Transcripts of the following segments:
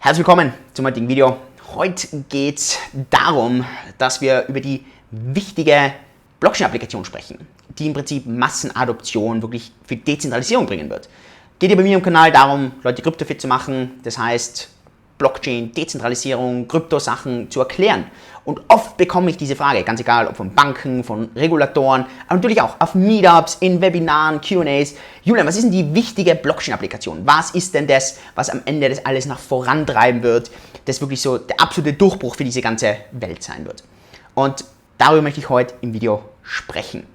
Herzlich willkommen zum heutigen Video. Heute geht es darum, dass wir über die wichtige Blockchain-Applikation sprechen, die im Prinzip Massenadoption wirklich für Dezentralisierung bringen wird. Geht ja bei mir im Kanal darum, Leute CRYPTOFIT zu machen, das heißt Blockchain, Dezentralisierung, Kryptosachen zu erklären. Und oft bekomme ich diese Frage, ganz egal ob von Banken, von Regulatoren, aber natürlich auch auf Meetups, in Webinaren, Q&As. Julian, was ist denn die wichtige Blockchain-Applikation? Was ist denn das, was am Ende das alles nach vorantreiben wird, das wirklich so der absolute Durchbruch für diese ganze Welt sein wird? Und darüber möchte ich heute im Video sprechen.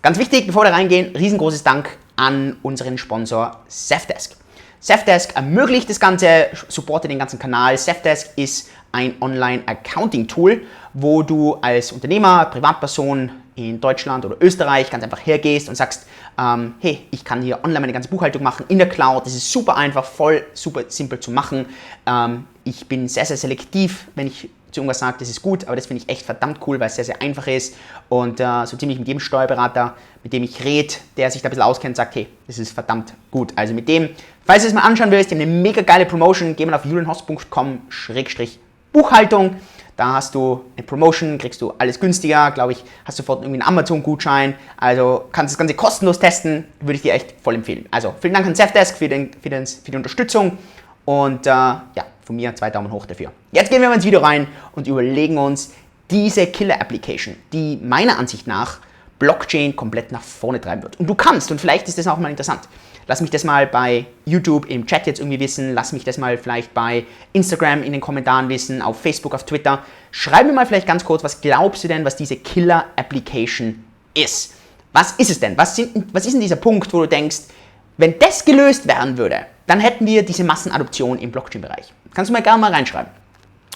Ganz wichtig, bevor wir da reingehen, riesengroßes Dank an unseren Sponsor SEFdesk. SEFdesk ermöglicht das Ganze, supportet den ganzen Kanal. SEFdesk ist ein Online-Accounting-Tool, wo du als Unternehmer, Privatperson in Deutschland oder Österreich ganz einfach hergehst und sagst, hey, ich kann hier online meine ganze Buchhaltung machen in der Cloud. Das ist super einfach, voll super simpel zu machen. Ich bin sehr, sehr selektiv, wenn ich zu irgendwas sage, das ist gut, aber das finde ich echt verdammt cool, weil es sehr, sehr einfach ist und so ziemlich mit jedem Steuerberater, mit dem ich rede, der sich da ein bisschen auskennt, sagt, hey, das ist verdammt gut. Also mit dem, falls du es mal anschauen willst, die haben eine mega geile Promotion, geh mal auf julianhosp.com/Buchhaltung, da hast du eine Promotion, kriegst du alles günstiger, glaube ich, hast sofort irgendwie einen Amazon-Gutschein, also kannst das Ganze kostenlos testen, würde ich dir echt voll empfehlen. Also vielen Dank an SEFdesk für die Unterstützung und ja, von mir 2 Daumen hoch dafür. Jetzt gehen wir mal ins Video rein und überlegen uns diese Killer-Application, die meiner Ansicht nach Blockchain komplett nach vorne treiben wird. Und du kannst, und vielleicht ist das auch mal interessant, lass mich das mal bei YouTube im Chat jetzt irgendwie wissen, lass mich das mal vielleicht bei Instagram in den Kommentaren wissen, auf Facebook, auf Twitter. Schreib mir mal vielleicht ganz kurz, was glaubst du denn, was diese Killer-Application ist? Was ist es denn? Was ist denn dieser Punkt, wo du denkst, wenn das gelöst werden würde, dann hätten wir diese Massenadoption im Blockchain-Bereich. Kannst du mir gerne mal reinschreiben.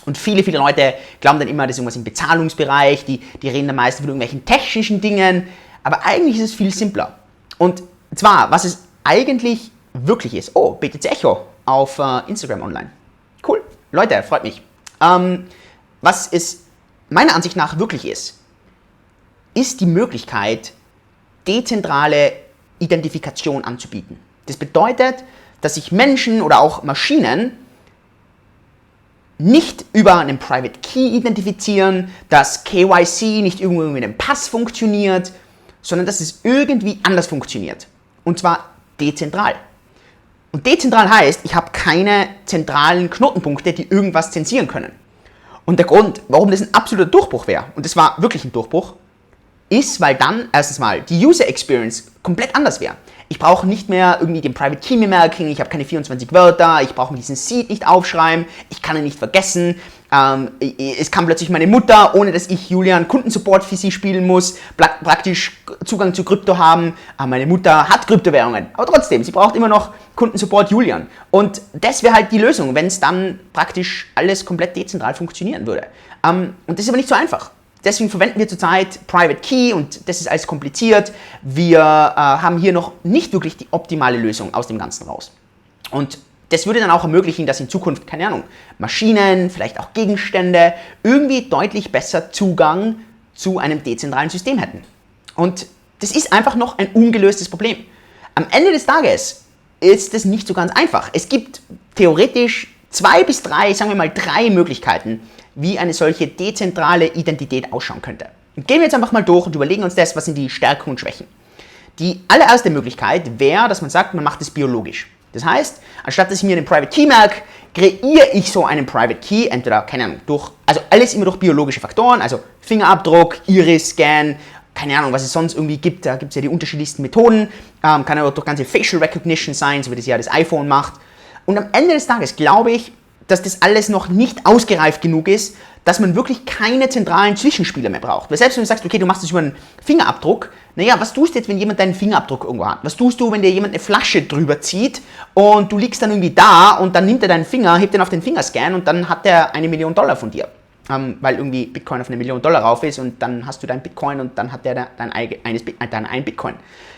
Und viele Leute glauben dann immer, das ist irgendwas im Bezahlungsbereich, die reden dann meistens von irgendwelchen technischen Dingen, aber eigentlich ist es viel simpler. Und zwar, was es eigentlich wirklich ist. Oh, BTC Echo auf Instagram online. Cool, Leute, freut mich. Was es meiner Ansicht nach wirklich ist die Möglichkeit, dezentrale Identifikation anzubieten. Das bedeutet, dass sich Menschen oder auch Maschinen nicht über einen Private Key identifizieren, dass KYC nicht irgendwo mit einem Pass funktioniert, sondern dass es irgendwie anders funktioniert. Und zwar dezentral. Und dezentral heißt, ich habe keine zentralen Knotenpunkte, die irgendwas zensieren können. Und der Grund, warum das ein absoluter Durchbruch wäre, und das war wirklich ein Durchbruch, ist, weil dann erstens mal die User Experience komplett anders wäre. Ich brauche nicht mehr irgendwie den Private Key mir merken, ich habe keine 24 Wörter, ich brauche mir diesen Seed nicht aufschreiben, ich kann ihn nicht vergessen. Es kann plötzlich meine Mutter, ohne dass ich Julian Kundensupport für sie spielen muss, praktisch Zugang zu Krypto haben. Meine Mutter hat Kryptowährungen, aber trotzdem, sie braucht immer noch Kundensupport Julian. Und das wäre halt die Lösung, wenn es dann praktisch alles komplett dezentral funktionieren würde. Und das ist aber nicht so einfach. Deswegen verwenden wir zurzeit Private Key und das ist alles kompliziert. Wir haben hier noch nicht wirklich die optimale Lösung aus dem Ganzen raus. Und das würde dann auch ermöglichen, dass in Zukunft, keine Ahnung, Maschinen, vielleicht auch Gegenstände irgendwie deutlich besser Zugang zu einem dezentralen System hätten. Und das ist einfach noch ein ungelöstes Problem. Am Ende des Tages ist das nicht so ganz einfach. Es gibt theoretisch 2 bis 3, sagen wir mal 3 Möglichkeiten, wie eine solche dezentrale Identität ausschauen könnte. Und gehen wir jetzt einfach mal durch und überlegen uns das, was sind die Stärken und Schwächen. Die allererste Möglichkeit wäre, dass man sagt, man macht es biologisch. Das heißt, anstatt dass ich mir einen Private Key merke, kreiere ich so einen Private Key, entweder, keine Ahnung, also alles immer durch biologische Faktoren, also Fingerabdruck, Iris-Scan, keine Ahnung, was es sonst irgendwie gibt, da gibt es ja die unterschiedlichsten Methoden, kann aber durch ganze Facial Recognition sein, so wie das ja das iPhone macht. Und am Ende des Tages glaube ich, dass das alles noch nicht ausgereift genug ist, dass man wirklich keine zentralen Zwischenspieler mehr braucht. Weil selbst wenn du sagst, okay, du machst das über einen Fingerabdruck, naja, was tust du jetzt, wenn jemand deinen Fingerabdruck irgendwo hat? Was tust du, wenn dir jemand eine Flasche drüber zieht und du liegst dann irgendwie da und dann nimmt er deinen Finger, hebt den auf den Fingerscan und dann hat er $1 Million von dir. Weil irgendwie Bitcoin auf $1 Million rauf ist und dann hast du dein Bitcoin und dann hat der dein ein Bitcoin.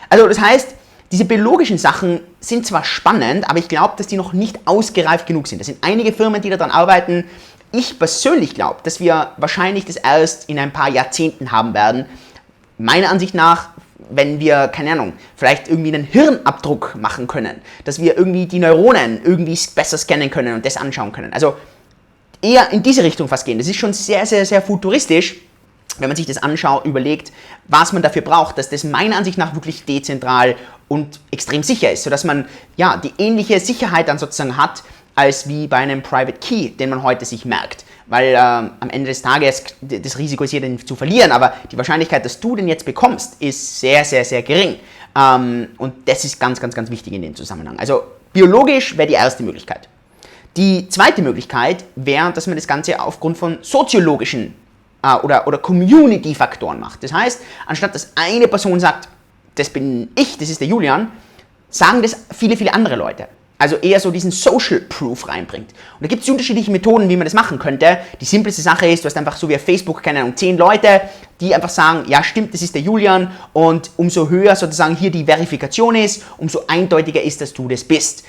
Also das heißt, diese biologischen Sachen sind zwar spannend, aber ich glaube, dass die noch nicht ausgereift genug sind. Es sind einige Firmen, die daran arbeiten. Ich persönlich glaube, dass wir wahrscheinlich das erst in ein paar Jahrzehnten haben werden. Meiner Ansicht nach wenn wir, keine Ahnung, vielleicht irgendwie einen Hirnabdruck machen können, dass wir irgendwie die Neuronen irgendwie besser scannen können und das anschauen können. Also eher in diese Richtung fast gehen. Das ist schon sehr, sehr, sehr futuristisch, wenn man sich das anschaut, überlegt, was man dafür braucht, dass das meiner Ansicht nach wirklich dezentral und extrem sicher ist, sodass man ja die ähnliche Sicherheit dann sozusagen hat, als wie bei einem Private Key, den man heute sich merkt. Weil am Ende des Tages das Risiko ist hier, den zu verlieren, aber die Wahrscheinlichkeit, dass du den jetzt bekommst, ist sehr, sehr, sehr gering. Und das ist ganz, ganz, ganz wichtig in dem Zusammenhang. Also biologisch wäre die erste Möglichkeit. Die zweite Möglichkeit wäre, dass man das Ganze aufgrund von soziologischen oder Community-Faktoren macht. Das heißt, anstatt dass eine Person sagt, das bin ich, das ist der Julian, sagen das viele, viele andere Leute. Also eher so diesen Social Proof reinbringt. Und da gibt es unterschiedliche Methoden, wie man das machen könnte. Die simpleste Sache ist, du hast einfach so wie auf Facebook, keine Ahnung, 10 Leute, die einfach sagen, ja stimmt, das ist der Julian, und umso höher sozusagen hier die Verifikation ist, umso eindeutiger ist, dass du das bist.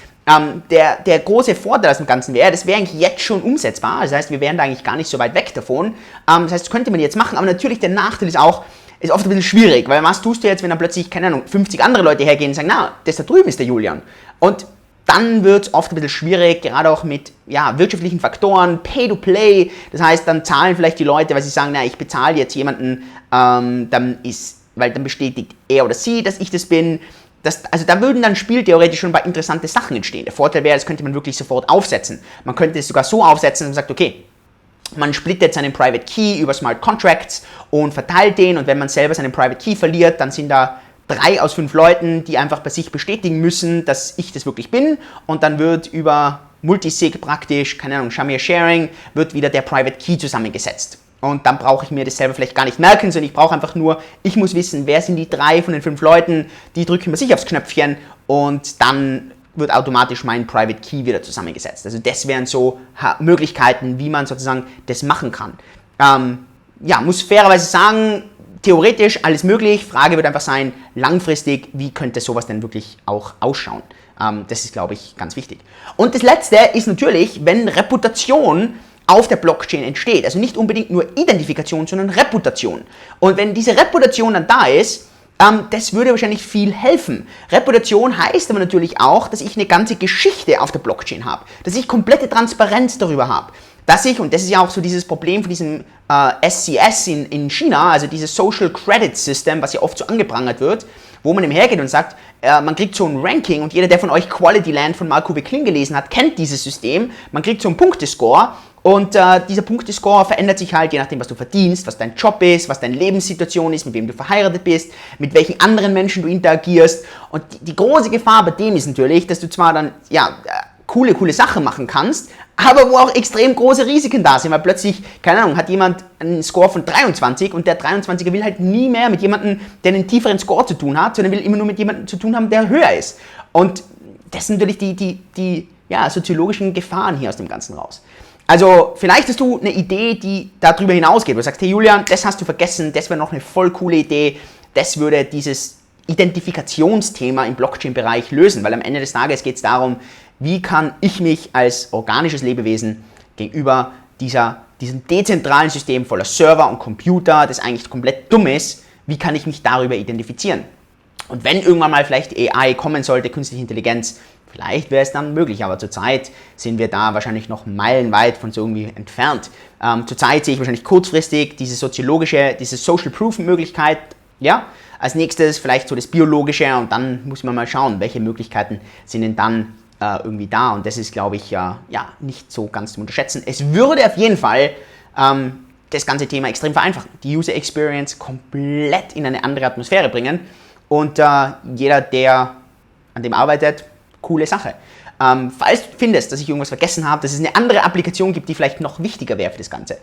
Der große Vorteil aus dem Ganzen wäre, das wäre eigentlich jetzt schon umsetzbar, das heißt, wir wären da eigentlich gar nicht so weit weg davon. Das heißt, das könnte man jetzt machen, aber natürlich der Nachteil ist auch, ist oft ein bisschen schwierig, weil was tust du jetzt, wenn dann plötzlich, keine Ahnung, 50 andere Leute hergehen und sagen, na, das da drüben ist der Julian. Und dann wird es oft ein bisschen schwierig, gerade auch mit wirtschaftlichen Faktoren, Pay-to-Play, das heißt, dann zahlen vielleicht die Leute, weil sie sagen, na, ich bezahle jetzt jemanden, weil dann bestätigt er oder sie, dass ich das bin. Also da würden dann spieltheoretisch schon ein paar interessante Sachen entstehen. Der Vorteil wäre, das könnte man wirklich sofort aufsetzen. Man könnte es sogar so aufsetzen, dass man sagt, okay, man splittet seinen Private Key über Smart Contracts und verteilt den, und wenn man selber seinen Private Key verliert, dann sind da 3 aus 5 Leuten, die einfach bei sich bestätigen müssen, dass ich das wirklich bin, und dann wird über Multisig praktisch, keine Ahnung, Shamir Sharing, wird wieder der Private Key zusammengesetzt. Und dann brauche ich mir das selber vielleicht gar nicht merken, sondern ich brauche einfach nur, ich muss wissen, wer sind die 3 von den 5 Leuten, die drücken bei sich aufs Knöpfchen, und dann wird automatisch mein Private Key wieder zusammengesetzt. Also das wären so Möglichkeiten, wie man sozusagen das machen kann. Muss fairerweise sagen, theoretisch alles möglich, Frage wird einfach sein, langfristig, wie könnte sowas denn wirklich auch ausschauen? Das ist, glaube ich, ganz wichtig. Und das Letzte ist natürlich, wenn Reputation auf der Blockchain entsteht, also nicht unbedingt nur Identifikation, sondern Reputation. Und wenn diese Reputation dann da ist, das würde wahrscheinlich viel helfen. Reputation heißt aber natürlich auch, dass ich eine ganze Geschichte auf der Blockchain habe, dass ich komplette Transparenz darüber habe. Dass ich, und das ist ja auch so dieses Problem von diesem SCS in China, also dieses Social Credit System, was ja oft so angeprangert wird, wo man eben hergeht und sagt, man kriegt so ein Ranking, und jeder, der von euch Quality Land von Marco W. Kling gelesen hat, kennt dieses System. Man kriegt so einen Punktescore, und dieser Punktescore verändert sich halt je nachdem, was du verdienst, was dein Job ist, was deine Lebenssituation ist, mit wem du verheiratet bist, mit welchen anderen Menschen du interagierst. Und die große Gefahr bei dem ist natürlich, dass du zwar dann coole Sachen machen kannst, aber wo auch extrem große Risiken da sind, weil plötzlich, keine Ahnung, hat jemand einen Score von 23 und der 23er will halt nie mehr mit jemandem, der einen tieferen Score zu tun hat, sondern will immer nur mit jemandem zu tun haben, der höher ist. Und das sind natürlich die soziologischen Gefahren hier aus dem Ganzen raus. Also vielleicht hast du eine Idee, die darüber hinausgeht, wo du sagst, hey Julian, das hast du vergessen, das wäre noch eine voll coole Idee, das würde dieses Identifikationsthema im Blockchain-Bereich lösen, weil am Ende des Tages geht es darum, wie kann ich mich als organisches Lebewesen gegenüber diesem dezentralen System voller Server und Computer, das eigentlich komplett dumm ist, wie kann ich mich darüber identifizieren? Und wenn irgendwann mal vielleicht AI kommen sollte, künstliche Intelligenz, vielleicht wäre es dann möglich, aber zurzeit sind wir da wahrscheinlich noch meilenweit von so irgendwie entfernt. Zurzeit sehe ich wahrscheinlich kurzfristig diese soziologische, diese Social Proof Möglichkeit, als nächstes vielleicht so das Biologische, und dann muss man mal schauen, welche Möglichkeiten sind denn dann irgendwie da, und das ist, glaube ich, nicht so ganz zu unterschätzen. Es würde auf jeden Fall das ganze Thema extrem vereinfachen, die User Experience komplett in eine andere Atmosphäre bringen, und jeder, der an dem arbeitet, coole Sache. Falls du findest, dass ich irgendwas vergessen habe, dass es eine andere Applikation gibt, die vielleicht noch wichtiger wäre für das Ganze,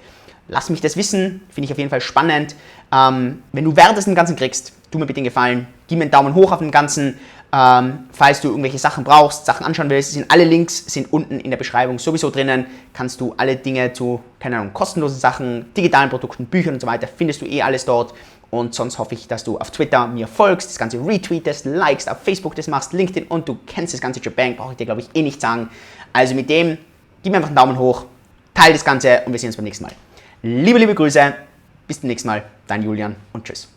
lass mich das wissen, finde ich auf jeden Fall spannend. Wenn du Wert aus dem Ganzen kriegst, tu mir bitte den Gefallen, gib mir einen Daumen hoch auf den Ganzen. Falls du irgendwelche Sachen brauchst, Sachen anschauen willst, alle Links sind unten in der Beschreibung sowieso drinnen. Kannst du alle Dinge zu, keine Ahnung, kostenlosen Sachen, digitalen Produkten, Büchern und so weiter, findest du alles dort. Und sonst hoffe ich, dass du auf Twitter mir folgst, das Ganze retweetest, likest, auf Facebook das machst, LinkedIn, und du kennst das ganze Shebang, brauche ich dir, glaube ich, nicht sagen. Also mit dem, gib mir einfach einen Daumen hoch, teile das Ganze, und wir sehen uns beim nächsten Mal. Liebe Grüße, bis zum nächsten Mal, dein Julian, und tschüss.